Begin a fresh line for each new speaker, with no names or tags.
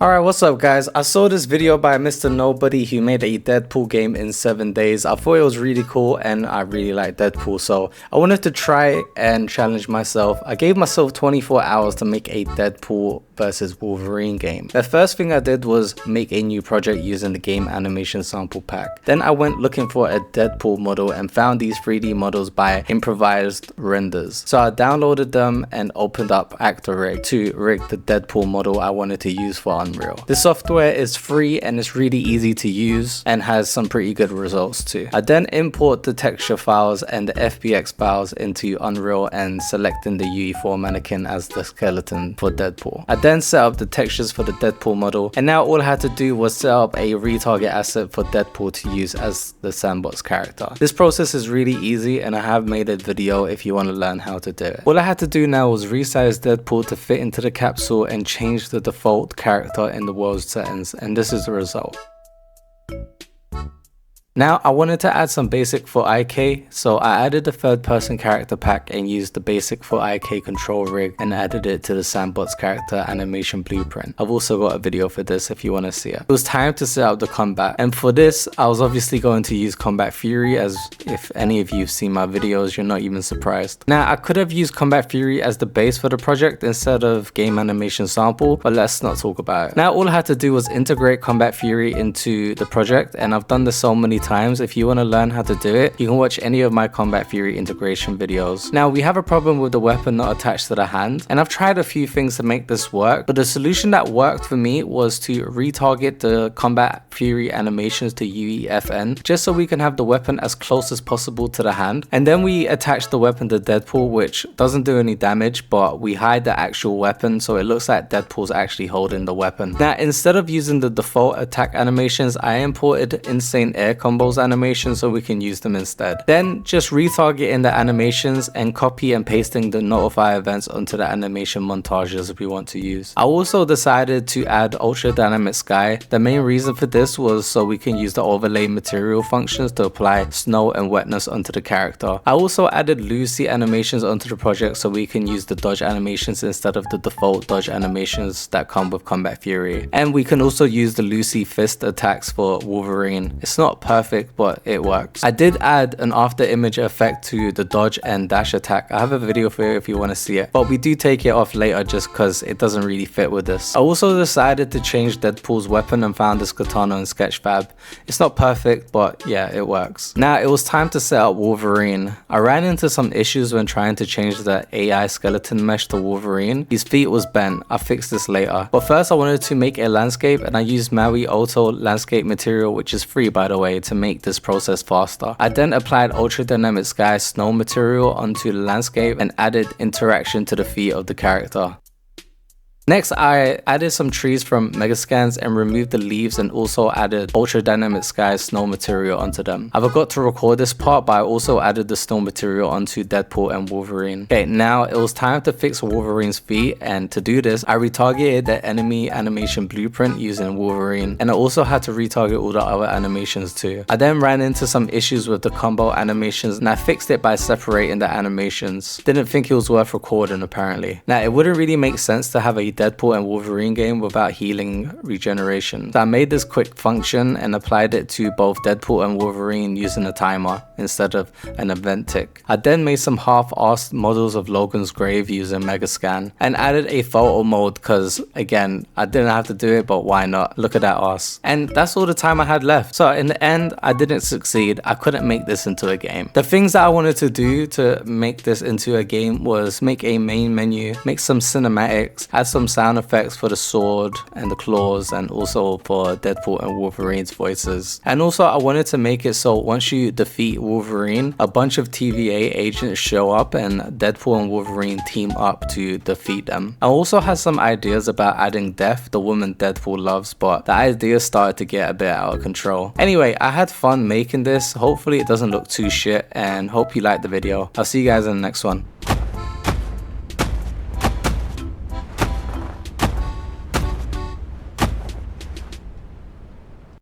Alright, what's up guys? I saw this video by MrKnowBody who made a Deadpool game in 7 days. I thought it was really cool and I really like Deadpool, so I wanted to try and challenge myself. I gave myself 24 hours to make a Deadpool versus Wolverine game. The first thing I did was make a new project using the game animation sample pack. Then I went looking for a Deadpool model and found these 3D models by improvised renders. So I downloaded them and opened up AccuRIG to rig the Deadpool model I wanted to use for Unreal. This software is free and it's really easy to use and has some pretty good results too. I then import the texture files and the FBX files into Unreal and selecting the UE4 mannequin as the skeleton for Deadpool. I then set up the textures for the Deadpool model, and now all I had to do was set up a retarget asset for Deadpool to use as the sandbox character. This process is really easy and I have made a video if you want to learn how to do it. All I had to do now was resize Deadpool to fit into the capsule and change the default character in the world settings, and this is the result. Now I wanted to add some basic for IK, so I added the third person character pack and used the basic for IK control rig and added it to the sandbox character animation blueprint. I've also got a video for this if you want to see it. It was time to set up the combat, and for this I was obviously going to use Combat Fury, as if any of you have seen my videos you're not even surprised. Now I could have used Combat Fury as the base for the project instead of game animation sample, but let's not talk about it. Now all I had to do was integrate Combat Fury into the project, and I've done this so many times. If you want to learn how to do it, you can watch any of my Combat Fury integration videos. Now we have a problem with the weapon not attached to the hand, and I've tried a few things to make this work, but the solution that worked for me was to retarget the Combat Fury animations to UEFN, just so we can have the weapon as close as possible to the hand, and then we attach the weapon to Deadpool, which doesn't do any damage, but we hide the actual weapon so it looks like Deadpool's actually holding the weapon. Now instead of using the default attack animations, I imported insane Aircombo animations so we can use them instead. Then just retargeting the animations and copy and pasting the notify events onto the animation montages we want to use. I also decided to add ultra dynamic sky. The main reason for this was so we can use the overlay material functions to apply snow and wetness onto the character. I also added Lucy animations onto the project so we can use the dodge animations instead of the default dodge animations that come with Combat Fury. And we can also use the Lucy fist attacks for Wolverine. It's not perfect, but it works. I did add an after image effect to the dodge and dash attack. I have a video for you if you want to see it, but we do take it off later just because it doesn't really fit with this. I also decided to change Deadpool's weapon and found this katana in Sketchfab. It's not perfect, but yeah, it works. Now it was time to set up Wolverine. I ran into some issues when trying to change the AI skeleton mesh to Wolverine. His feet was bent. I'll fix this later. But first I wanted to make a landscape, and I used Maui Auto landscape material, which is free by the way, to make this process faster. I then applied ultra dynamic sky snow material onto the landscape and added interaction to the feet of the character. Next, I added some trees from Megascans and removed the leaves, and also added ultra dynamic sky snow material onto them. I forgot to record this part, but I also added the snow material onto Deadpool and Wolverine. Okay, now it was time to fix Wolverine's feet, and to do this, I retargeted the enemy animation blueprint using Wolverine, and I also had to retarget all the other animations too. I then ran into some issues with the combo animations, and I fixed it by separating the animations. Didn't think it was worth recording apparently. Now it wouldn't really make sense to have a Deadpool and Wolverine game without healing regeneration. So I made this quick function and applied it to both Deadpool and Wolverine using a timer instead of an event tick. I then made some half-assed models of Logan's grave using Megascan and added a photo mode because, again, I didn't have to do it, but why not? Look at that ass. And that's all the time I had left. So in the end, I didn't succeed. I couldn't make this into a game. The things that I wanted to do to make this into a game was make a main menu, make some cinematics, add some sound effects for the sword and the claws, and also for Deadpool and Wolverine's voices. And also I wanted to make it so once you defeat Wolverine, a bunch of TVA agents show up and Deadpool and Wolverine team up to defeat them. I also had some ideas about adding Death, the woman Deadpool loves, but the ideas started to get a bit out of control. Anyway, I had fun making this. Hopefully it doesn't look too shit, and hope you liked the video. I'll see you guys in the next one.